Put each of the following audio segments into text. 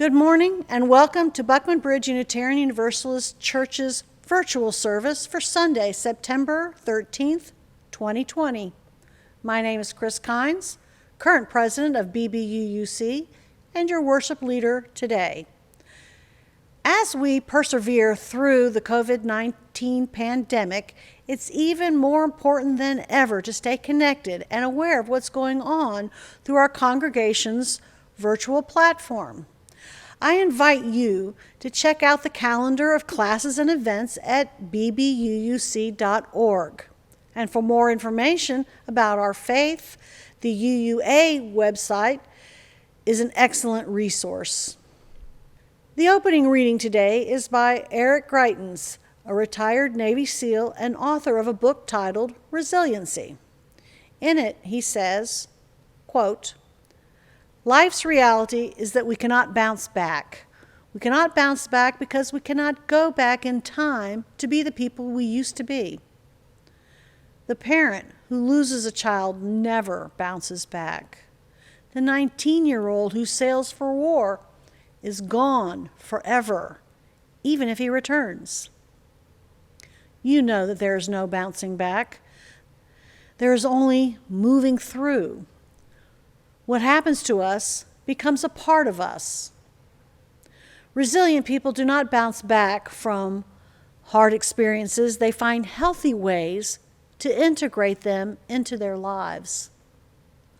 Good morning and welcome to Buckman Bridge Unitarian Universalist Church's virtual service for Sunday, September 13th, 2020. My name is Kris Kines, current president of BBUUC and your worship leader today. As we persevere through the COVID-19 pandemic, it's even more important than ever to stay connected and aware of what's going on through our congregation's virtual platform. I invite you to check out the calendar of classes and events at bbuuc.org. And for more information about our faith, the UUA website is an excellent resource. The opening reading today is by Eric Greitens, a retired Navy SEAL and author of a book titled Resiliency. In it, he says, quote, "Life's reality is that we cannot bounce back. We cannot bounce back because we cannot go back in time to be the people we used to be. The parent who loses a child never bounces back. The 19-year-old who sails for war is gone forever, even if he returns. You know that there is no bouncing back. There is only moving through. What happens to us becomes a part of us. Resilient people do not bounce back from hard experiences. They find healthy ways to integrate them into their lives."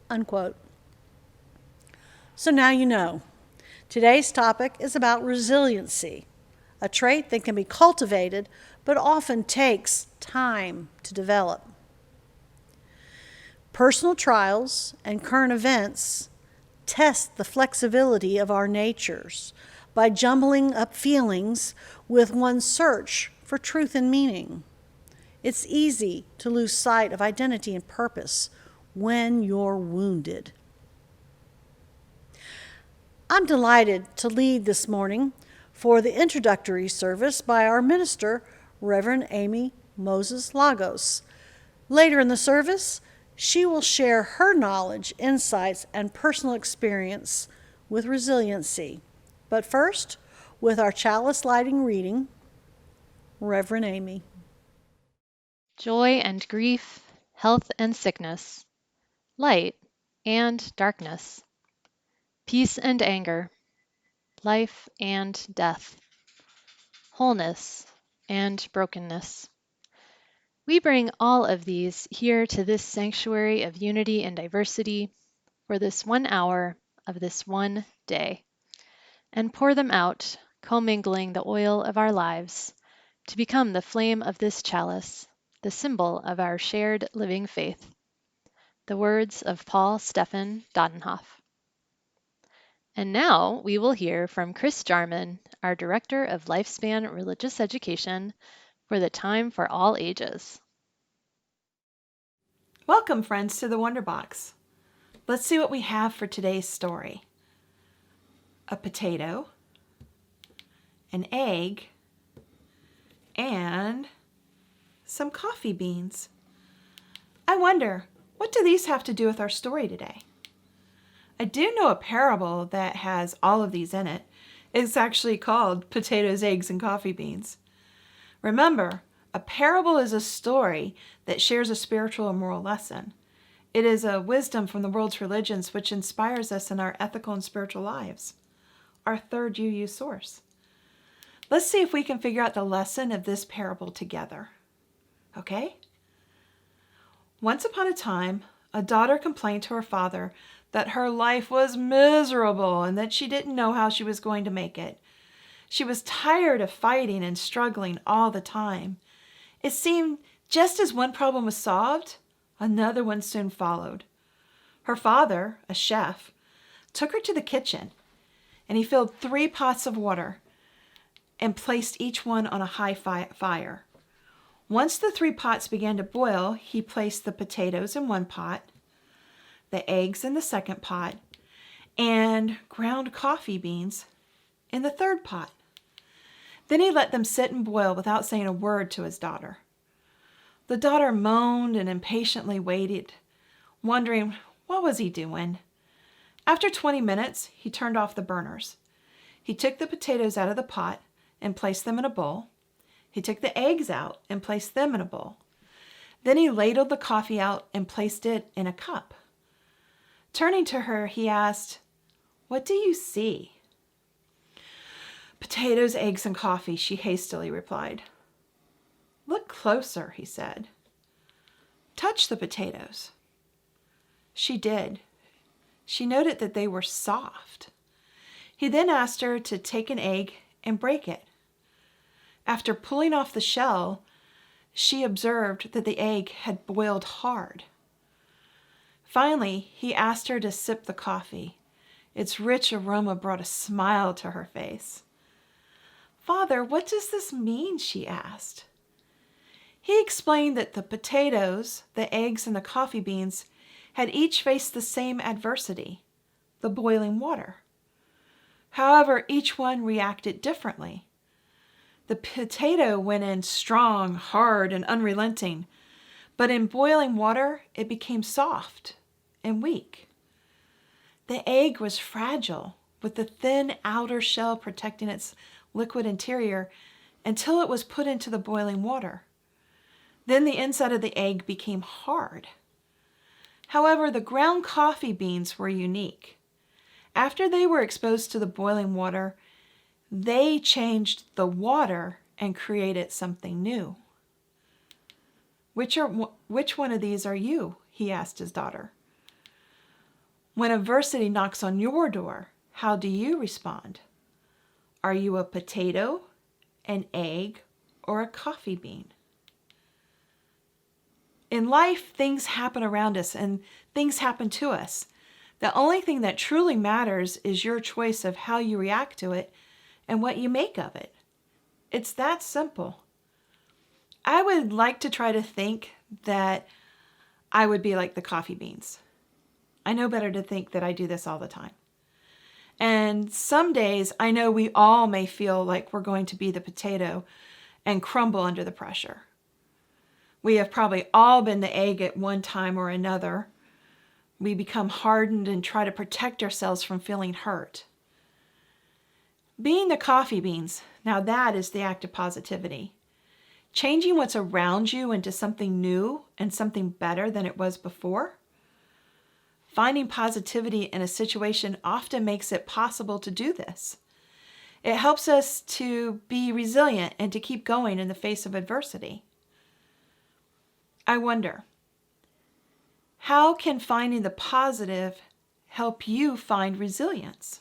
Unquote. So now you know. Today's topic is about resiliency, a trait that can be cultivated but often takes time to develop. Personal trials and current events test the flexibility of our natures by jumbling up feelings with one's search for truth and meaning. It's easy to lose sight of identity and purpose when you're wounded. I'm delighted to lead this morning for the introductory service by our minister, Reverend Amy Moses Lagos. Later in the service, she will share her knowledge, insights, and personal experience with resiliency. But first, with our chalice lighting reading, Reverend Amy. Joy and grief, health and sickness, light and darkness, peace and anger, life and death, wholeness and brokenness. We bring all of these here to this sanctuary of unity and diversity for this 1 hour of this one day, and pour them out, commingling the oil of our lives to become the flame of this chalice, the symbol of our shared living faith. The words of Paul Stephan Dodenhoff. And now we will hear from Chris Jarman, our Director of Lifespan Religious Education, for the Time for All Ages. Welcome, friends, to the Wonder Box. Let's see what we have for today's story. A potato, an egg, and some coffee beans. I wonder, what do these have to do with our story today? I do know a parable that has all of these in it. It's actually called Potatoes, Eggs, and Coffee Beans. Remember, a parable is a story that shares a spiritual or moral lesson. It is a wisdom from the world's religions which inspires us in our ethical and spiritual lives. Our third UU source. Let's see if we can figure out the lesson of this parable together. Okay? Once upon a time, a daughter complained to her father that her life was miserable and that she didn't know how she was going to make it. She was tired of fighting and struggling all the time. It seemed just as one problem was solved, another one soon followed. Her father, a chef, took her to the kitchen, and he filled 3 pots of water and placed each one on a high fire. Once the 3 pots began to boil, he placed the potatoes in one pot, the eggs in the second pot, and ground coffee beans in the third pot. Then he let them sit and boil without saying a word to his daughter. The daughter moaned and impatiently waited, wondering what was he doing. After 20 minutes, he turned off the burners. He took the potatoes out of the pot and placed them in a bowl. He took the eggs out and placed them in a bowl. Then he ladled the coffee out and placed it in a cup. Turning to her, he asked, "What do you see?" "Potatoes, eggs, and coffee," she hastily replied. "Look closer," he said. "Touch the potatoes." She did. She noted that they were soft. He then asked her to take an egg and break it. After pulling off the shell, she observed that the egg had boiled hard. Finally, he asked her to sip the coffee. Its rich aroma brought a smile to her face. "Father, what does this mean?" she asked. He explained that the potatoes, the eggs, and the coffee beans had each faced the same adversity, the boiling water. However, each one reacted differently. The potato went in strong, hard, and unrelenting, but in boiling water, it became soft and weak. The egg was fragile, with the thin outer shell protecting its liquid interior until it was put into the boiling water. Then the inside of the egg became hard. However, the ground coffee beans were unique. After they were exposed to the boiling water, they changed the water and created something new. Which one of these are you?" he asked his daughter. "When adversity knocks on your door, how do you respond? Are you a potato, an egg, or a coffee bean?" In life, things happen around us and things happen to us. The only thing that truly matters is your choice of how you react to it and what you make of it. It's that simple. I would like to try to think that I would be like the coffee beans. I know better to think that I do this all the time. And some days I know we all may feel like we're going to be the potato and crumble under the pressure. We have probably all been the egg at one time or another. We become hardened and try to protect ourselves from feeling hurt. Being the coffee beans, now that is the act of positivity. Changing what's around you into something new and something better than it was before. Finding positivity in a situation often makes it possible to do this. It helps us to be resilient and to keep going in the face of adversity. I wonder, how can finding the positive help you find resilience?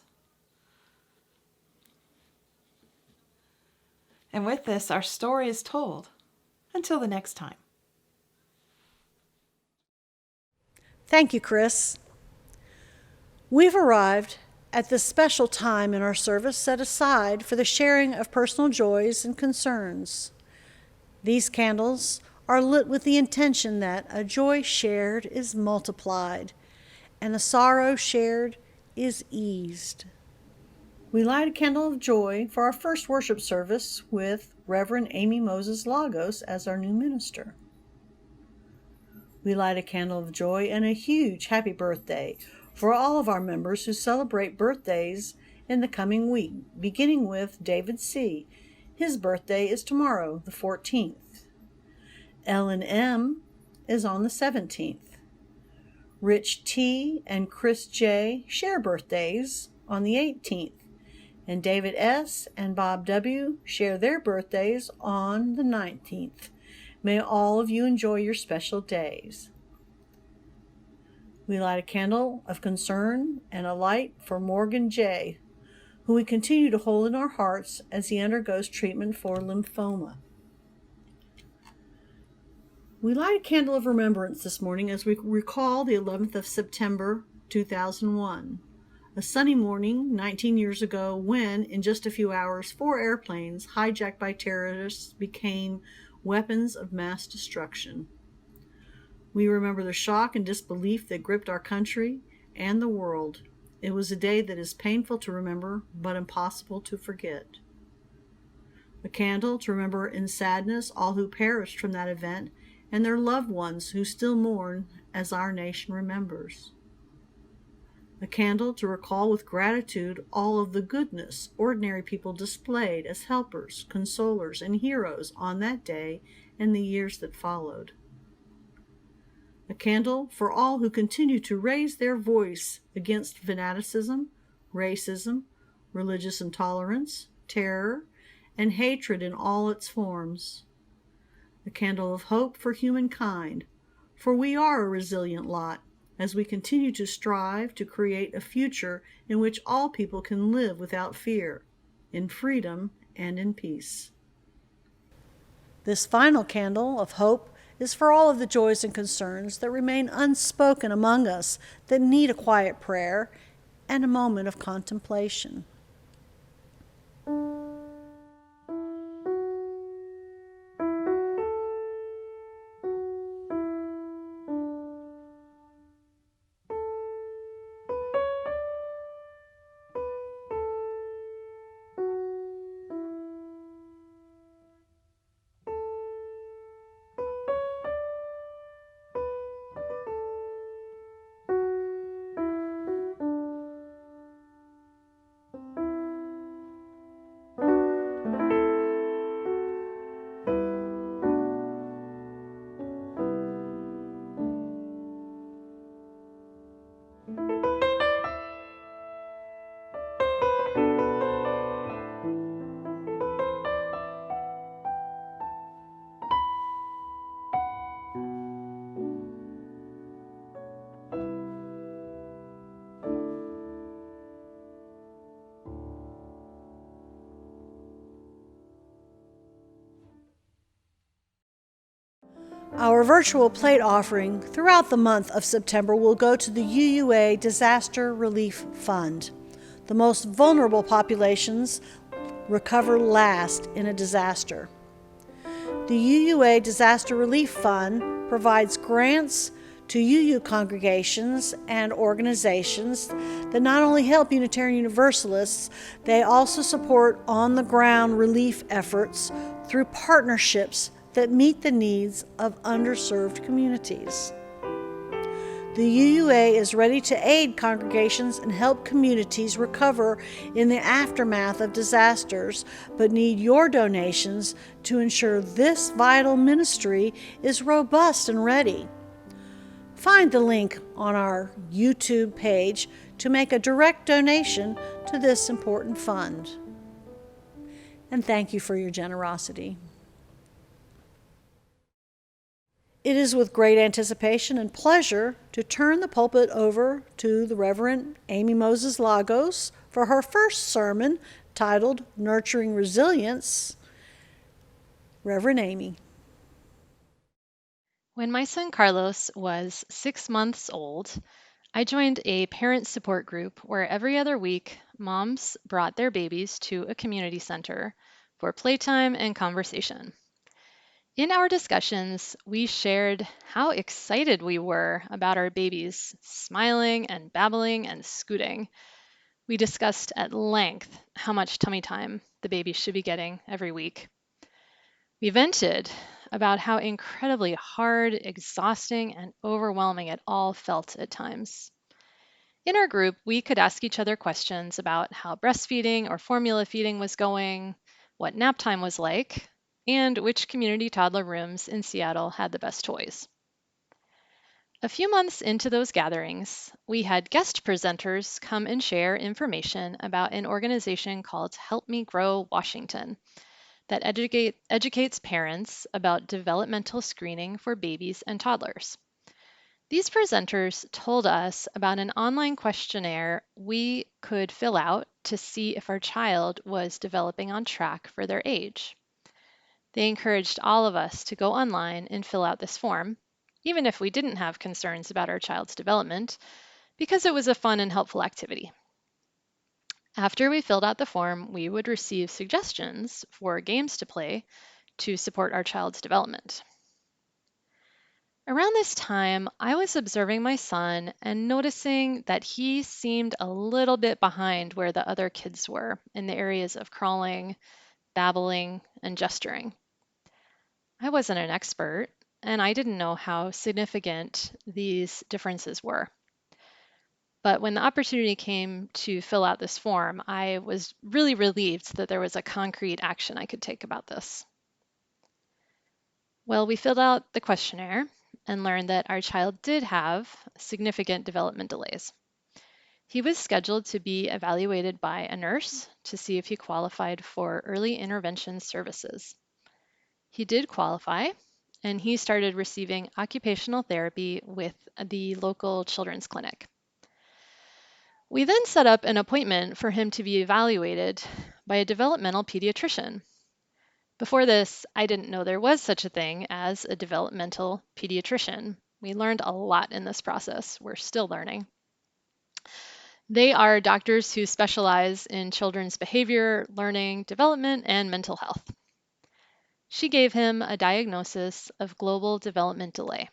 And with this, our story is told. Until the next time. Thank you, Kris. We've arrived at this special time in our service set aside for the sharing of personal joys and concerns. These candles are lit with the intention that a joy shared is multiplied and a sorrow shared is eased. We light a candle of joy for our first worship service with Reverend Amy Moses Lagos as our new minister. We light a candle of joy and a huge happy birthday for all of our members who celebrate birthdays in the coming week, beginning with David C. His birthday is tomorrow, the 14th. Ellen M. is on the 17th. Rich T. and Chris J. share birthdays on the 18th. And David S. and Bob W. share their birthdays on the 19th. May all of you enjoy your special days. We light a candle of concern and a light for Morgan J., who we continue to hold in our hearts as he undergoes treatment for lymphoma. We light a candle of remembrance this morning as we recall the 11th of September, 2001. A sunny morning 19 years ago when, in just a few hours, 4 airplanes hijacked by terrorists became weapons of mass destruction. We remember the shock and disbelief that gripped our country and the world. It was a day that is painful to remember, but impossible to forget. A candle to remember in sadness all who perished from that event and their loved ones who still mourn as our nation remembers. A candle to recall with gratitude all of the goodness ordinary people displayed as helpers, consolers, and heroes on that day and the years that followed. A candle for all who continue to raise their voice against fanaticism, racism, religious intolerance, terror, and hatred in all its forms. A candle of hope for humankind, for we are a resilient lot as we continue to strive to create a future in which all people can live without fear, in freedom and in peace. This final candle of hope is for all of the joys and concerns that remain unspoken among us that need a quiet prayer and a moment of contemplation. Our virtual plate offering throughout the month of September will go to the UUA Disaster Relief Fund. The most vulnerable populations recover last in a disaster. The UUA Disaster Relief Fund provides grants to UU congregations and organizations that not only help Unitarian Universalists, they also support on-the-ground relief efforts through partnerships that meet the needs of underserved communities. The UUA is ready to aid congregations and help communities recover in the aftermath of disasters, but need your donations to ensure this vital ministry is robust and ready. Find the link on our YouTube page to make a direct donation to this important fund. And thank you for your generosity. It is with great anticipation and pleasure to turn the pulpit over to the Reverend Amy Moses Lagos for her first sermon titled Nurturing Resilience. Reverend Amy. When my son Carlos was 6 months old, I joined a parent support group where every other week moms brought their babies to a community center for playtime and conversation. In our discussions, we shared how excited we were about our babies smiling and babbling and scooting. We discussed at length how much tummy time the baby should be getting every week. We vented about how incredibly hard, exhausting, and overwhelming it all felt at times. In our group, we could ask each other questions about how breastfeeding or formula feeding was going, what nap time was like, and which community toddler rooms in Seattle had the best toys. A few months into those gatherings, we had guest presenters come and share information about an organization called Help Me Grow Washington that educates parents about developmental screening for babies and toddlers. These presenters told us about an online questionnaire we could fill out to see if our child was developing on track for their age. They encouraged all of us to go online and fill out this form, even if we didn't have concerns about our child's development, because it was a fun and helpful activity. After we filled out the form, we would receive suggestions for games to play to support our child's development. Around this time, I was observing my son and noticing that he seemed a little bit behind where the other kids were in the areas of crawling, babbling, and gesturing. I wasn't an expert, and I didn't know how significant these differences were. But when the opportunity came to fill out this form, I was really relieved that there was a concrete action I could take about this. Well, we filled out the questionnaire and learned that our child did have significant development delays. He was scheduled to be evaluated by a nurse to see if he qualified for early intervention services. He did qualify, and he started receiving occupational therapy with the local children's clinic. We then set up an appointment for him to be evaluated by a developmental pediatrician. Before this, I didn't know there was such a thing as a developmental pediatrician. We learned a lot in this process. We're still learning. They are doctors who specialize in children's behavior, learning, development, and mental health. She gave him a diagnosis of global development delay.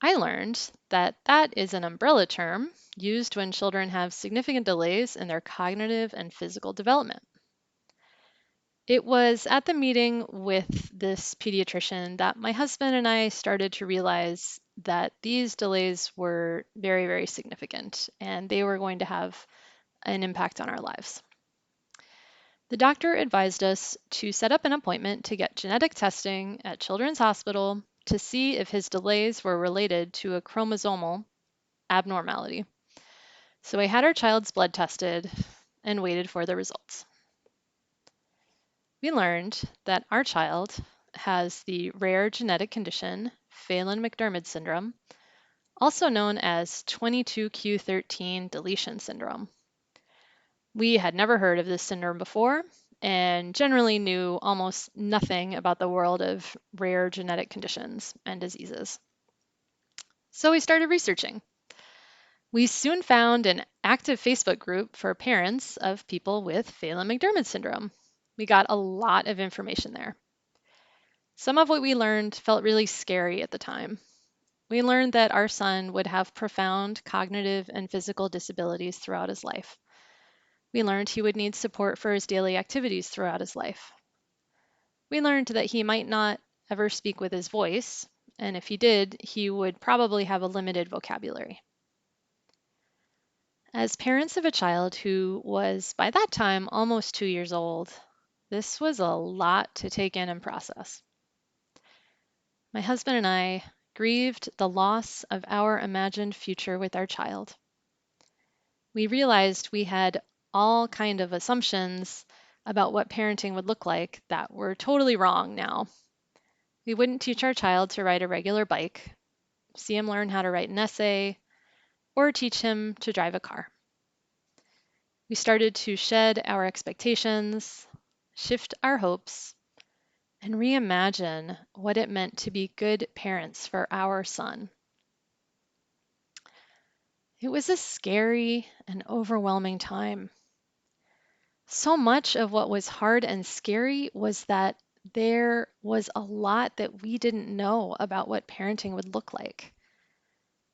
I learned that that is an umbrella term used when children have significant delays in their cognitive and physical development. It was at the meeting with this pediatrician that my husband and I started to realize that these delays were very, very significant and they were going to have an impact on our lives. The doctor advised us to set up an appointment to get genetic testing at Children's Hospital to see if his delays were related to a chromosomal abnormality. So we had our child's blood tested and waited for the results. We learned that our child has the rare genetic condition Phelan-McDermid syndrome, also known as 22q13 deletion syndrome. We had never heard of this syndrome before and generally knew almost nothing about the world of rare genetic conditions and diseases. So we started researching. We soon found an active Facebook group for parents of people with Phelan-McDermid syndrome. We got a lot of information there. Some of what we learned felt really scary at the time. We learned that our son would have profound cognitive and physical disabilities throughout his life. We learned he would need support for his daily activities throughout his life. We learned that he might not ever speak with his voice, and if he did, he would probably have a limited vocabulary. As parents of a child who was, by that time, almost 2 years old, this was a lot to take in and process. My husband and I grieved the loss of our imagined future with our child. We realized we had all kind of assumptions about what parenting would look like that were totally wrong now. We wouldn't teach our child to ride a regular bike, see him learn how to write an essay, or teach him to drive a car. We started to shed our expectations, shift our hopes, and reimagine what it meant to be good parents for our son. It was a scary and overwhelming time. So much of what was hard and scary was that there was a lot that we didn't know about what parenting would look like.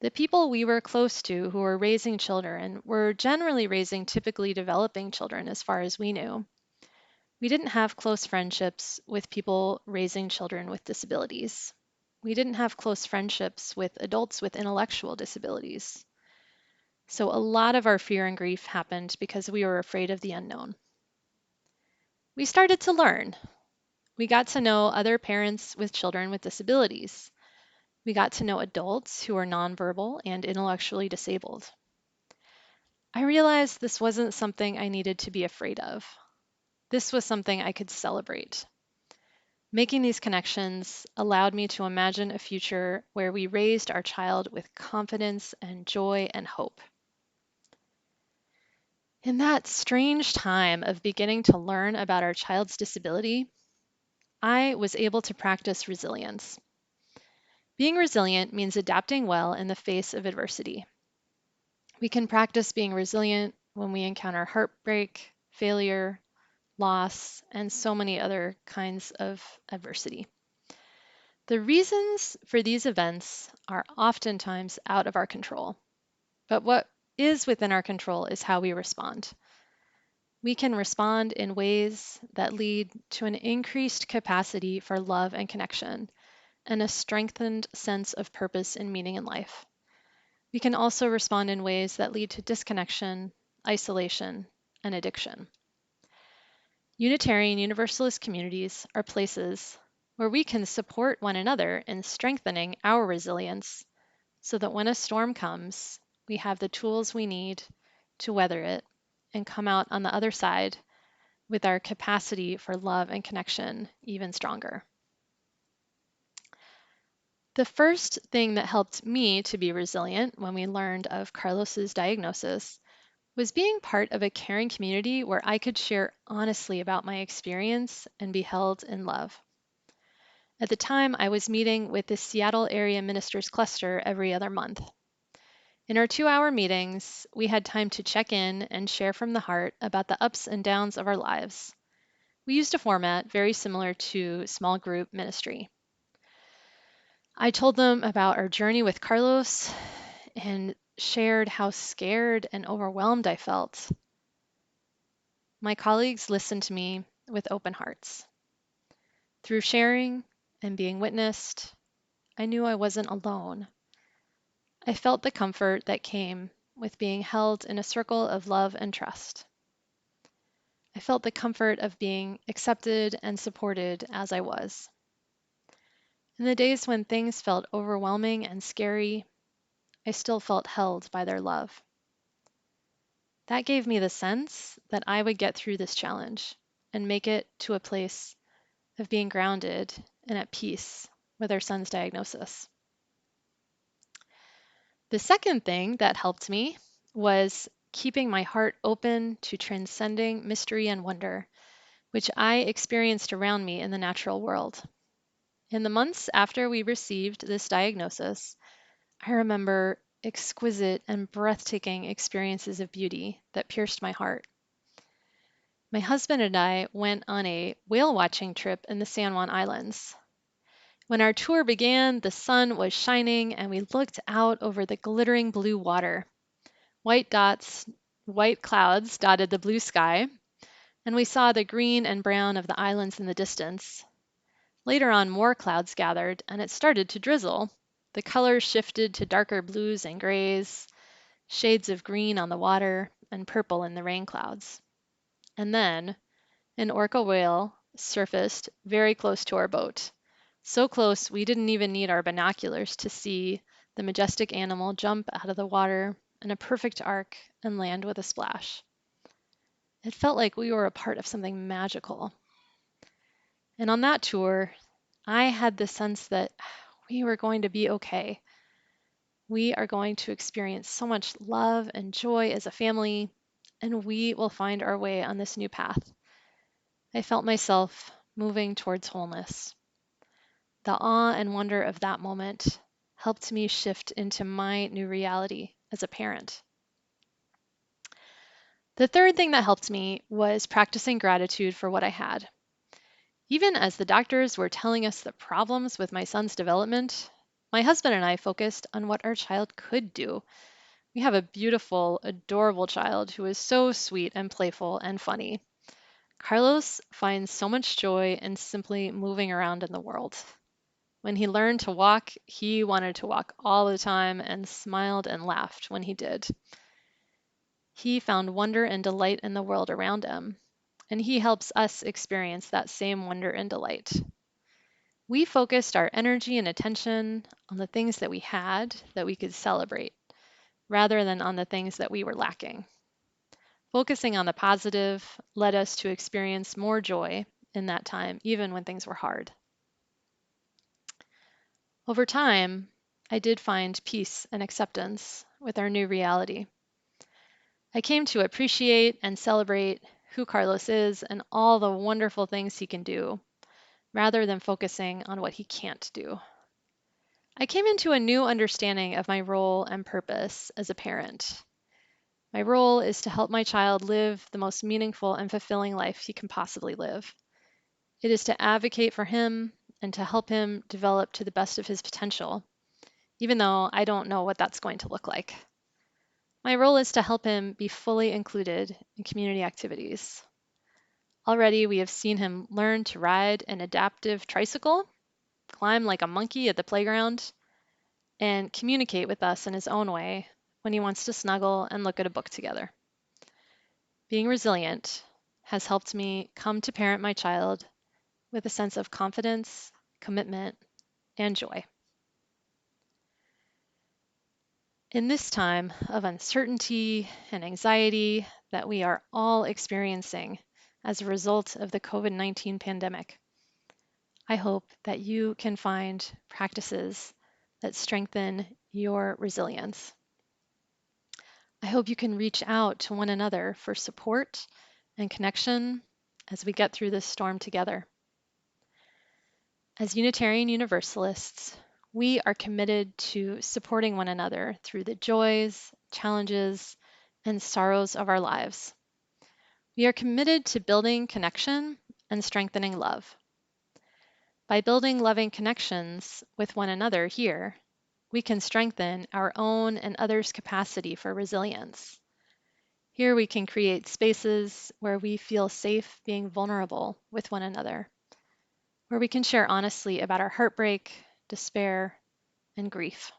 The people we were close to who were raising children were generally raising typically developing children as far as we knew. We didn't have close friendships with people raising children with disabilities. We didn't have close friendships with adults with intellectual disabilities. So a lot of our fear and grief happened because we were afraid of the unknown. We started to learn. We got to know other parents with children with disabilities. We got to know adults who are nonverbal and intellectually disabled. I realized this wasn't something I needed to be afraid of. This was something I could celebrate. Making these connections allowed me to imagine a future where we raised our child with confidence and joy and hope. In that strange time of beginning to learn about our child's disability, I was able to practice resilience. Being resilient means adapting well in the face of adversity. We can practice being resilient when we encounter heartbreak, failure, loss, and so many other kinds of adversity. The reasons for these events are oftentimes out of our control, but what is within our control is how we respond. We can respond in ways that lead to an increased capacity for love and connection, and a strengthened sense of purpose and meaning in life. We can also respond in ways that lead to disconnection, isolation, and addiction. Unitarian Universalist communities are places where we can support one another in strengthening our resilience so that when a storm comes, we have the tools we need to weather it and come out on the other side with our capacity for love and connection even stronger. The first thing that helped me to be resilient when we learned of Carlos's diagnosis was being part of a caring community where I could share honestly about my experience and be held in love. At the time, I was meeting with the Seattle Area Ministers Cluster every other month. In our 2-hour meetings, we had time to check in and share from the heart about the ups and downs of our lives. We used a format very similar to small group ministry. I told them about our journey with Carlos and shared how scared and overwhelmed I felt. My colleagues listened to me with open hearts. Through sharing and being witnessed, I knew I wasn't alone. I felt the comfort that came with being held in a circle of love and trust. I felt the comfort of being accepted and supported as I was. In the days when things felt overwhelming and scary, I still felt held by their love. That gave me the sense that I would get through this challenge and make it to a place of being grounded and at peace with our son's diagnosis. The second thing that helped me was keeping my heart open to transcending mystery and wonder, which I experienced around me in the natural world. In the months after we received this diagnosis, I remember exquisite and breathtaking experiences of beauty that pierced my heart. My husband and I went on a whale watching trip in the San Juan Islands. When our tour began, the sun was shining and we looked out over the glittering blue water. White clouds dotted the blue sky, and we saw the green and brown of the islands in the distance. Later on, more clouds gathered, and it started to drizzle. The colors shifted to darker blues and grays, shades of green on the water, and purple in the rain clouds. And then an orca whale surfaced very close to our boat. So close, we didn't even need our binoculars to see the majestic animal jump out of the water in a perfect arc and land with a splash. It felt like we were a part of something magical. And on that tour, I had the sense that we were going to be okay. We are going to experience so much love and joy as a family, and we will find our way on this new path. I felt myself moving towards wholeness. The awe and wonder of that moment helped me shift into my new reality as a parent. The third thing that helped me was practicing gratitude for what I had. Even as the doctors were telling us the problems with my son's development, my husband and I focused on what our child could do. We have a beautiful, adorable child who is so sweet and playful and funny. Carlos finds so much joy in simply moving around in the world. When he learned to walk, he wanted to walk all the time and smiled and laughed when he did. He found wonder and delight in the world around him, and he helps us experience that same wonder and delight. We focused our energy and attention on the things that we had that we could celebrate, rather than on the things that we were lacking. Focusing on the positive led us to experience more joy in that time, even when things were hard. Over time, I did find peace and acceptance with our new reality. I came to appreciate and celebrate who Carlos is and all the wonderful things he can do, rather than focusing on what he can't do. I came into a new understanding of my role and purpose as a parent. My role is to help my child live the most meaningful and fulfilling life he can possibly live. It is to advocate for him and to help him develop to the best of his potential, even though I don't know what that's going to look like. My role is to help him be fully included in community activities. Already, we have seen him learn to ride an adaptive tricycle, climb like a monkey at the playground, and communicate with us in his own way when he wants to snuggle and look at a book together. Being resilient has helped me come to parent my child with a sense of confidence, commitment, and joy. In this time of uncertainty and anxiety that we are all experiencing as a result of the COVID-19 pandemic, I hope that you can find practices that strengthen your resilience. I hope you can reach out to one another for support and connection as we get through this storm together. As Unitarian Universalists, we are committed to supporting one another through the joys, challenges, and sorrows of our lives. We are committed to building connection and strengthening love. By building loving connections with one another here, we can strengthen our own and others' capacity for resilience. Here we can create spaces where we feel safe being vulnerable with one another, where we can share honestly about our heartbreak, despair, and grief.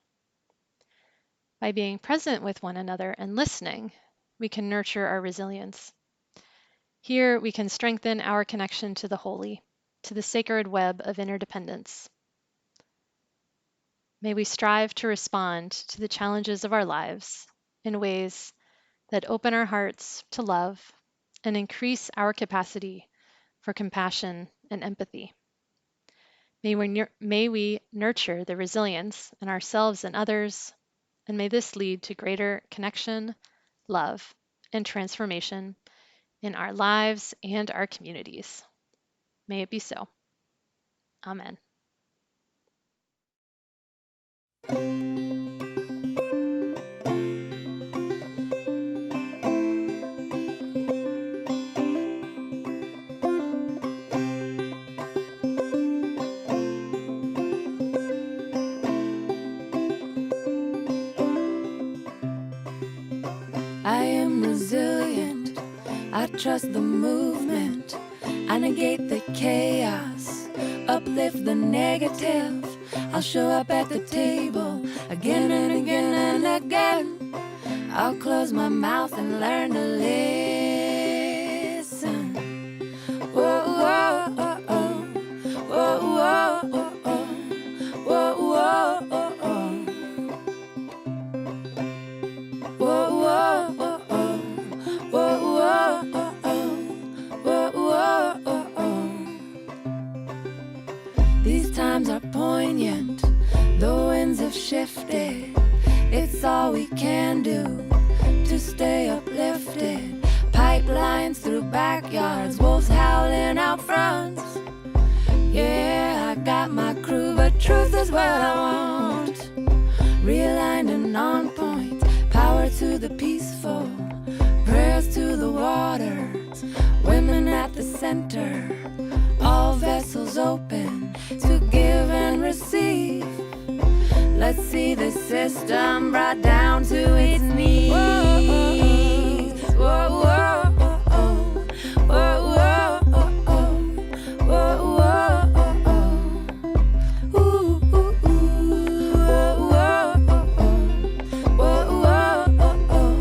By being present with one another and listening, we can nurture our resilience. Here we can strengthen our connection to the holy, to the sacred web of interdependence. May we strive to respond to the challenges of our lives in ways that open our hearts to love and increase our capacity for compassion and empathy. May we nurture the resilience in ourselves and others, and may this lead to greater connection, love, and transformation in our lives and our communities. May it be so. Amen. I am resilient. I trust the movement. I negate the chaos, uplift the negative. I'll show up at the table again and again and again. I'll close my mouth and learn to listen. Whoa, whoa, oh, oh. Whoa, whoa, oh, oh. Whoa, whoa, oh, oh. Whoa, whoa, oh, oh. Whoa, whoa, oh, oh. Whoa, whoa, oh, oh. These times are poignant. The winds have shifted. It's all we can do to stay uplifted. Pipelines through backyards, wolves howling out fronts. Yeah, I got my crew, but truth is what I want. Realigned and on point. Power to the peaceful, prayers to the waters, women at the center, all vessels open to give and receive. Let's see the system brought down to its knees. Whoa, whoa, oh, oh. Whoa, whoa, oh, oh. Whoa, whoa, oh, oh. Ooh, ooh, ooh. Whoa, whoa, oh, oh. Whoa, whoa, oh, oh.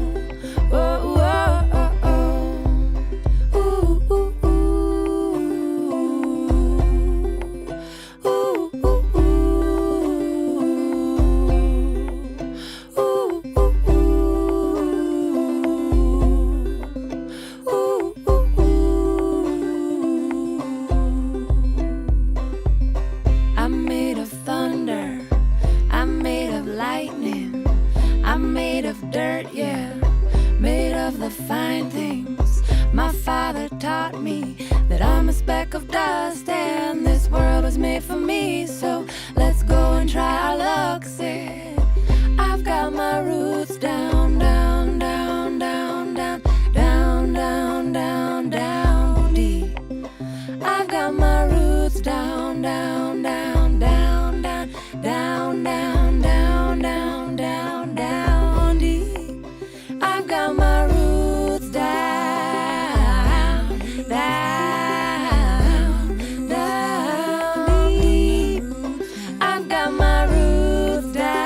Whoa, whoa, oh, oh. Ooh, ooh, ooh. Ooh, ooh, ooh. Ooh, ooh, ooh. Ooh, ooh, ooh. I'm made of thunder. I'm made of lightning. I'm made of dirt, yeah. Made of the fine things. My father taught me that I'm a speck of dust and this world was made for me. So let's go and try our luck, said. I've got my roots down, down, down, down, down, down, down, down, down deep. I've got my roots down, down, down, down, down, down, down, down, down, down, down deep. I've got my roots down, down, down deep. I've got my roots down.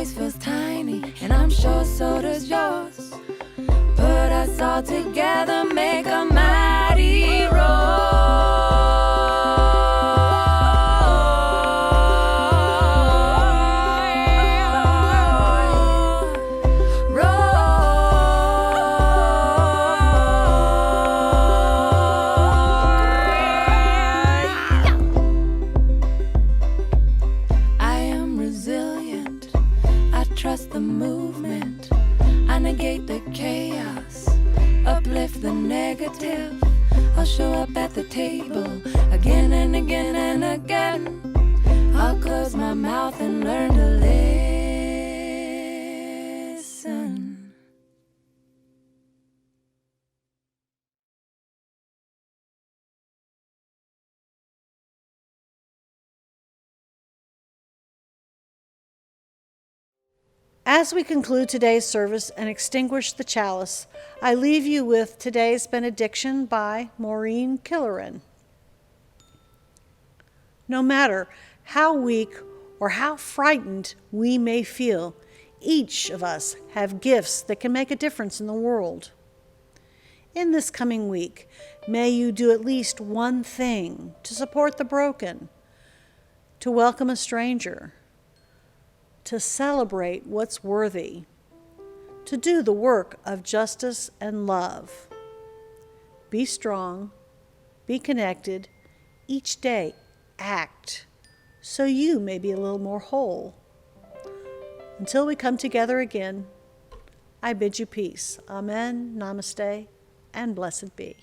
voice feels tiny, and I'm sure so does yours. Put us all together, make a mighty trust the movement. I negate the chaos, uplift the negative. I'll show up at the table again and again and again. I'll close my mouth and learn to listen. As we conclude today's service and extinguish the chalice, I leave you with today's benediction by Maureen Killeran. No matter how weak or how frightened we may feel, each of us have gifts that can make a difference in the world. In this coming week, may you do at least one thing to support the broken, to welcome a stranger, to celebrate what's worthy, to do the work of justice and love. Be strong, be connected, each day act, so you may be a little more whole. Until we come together again, I bid you peace. Amen, namaste, and blessed be.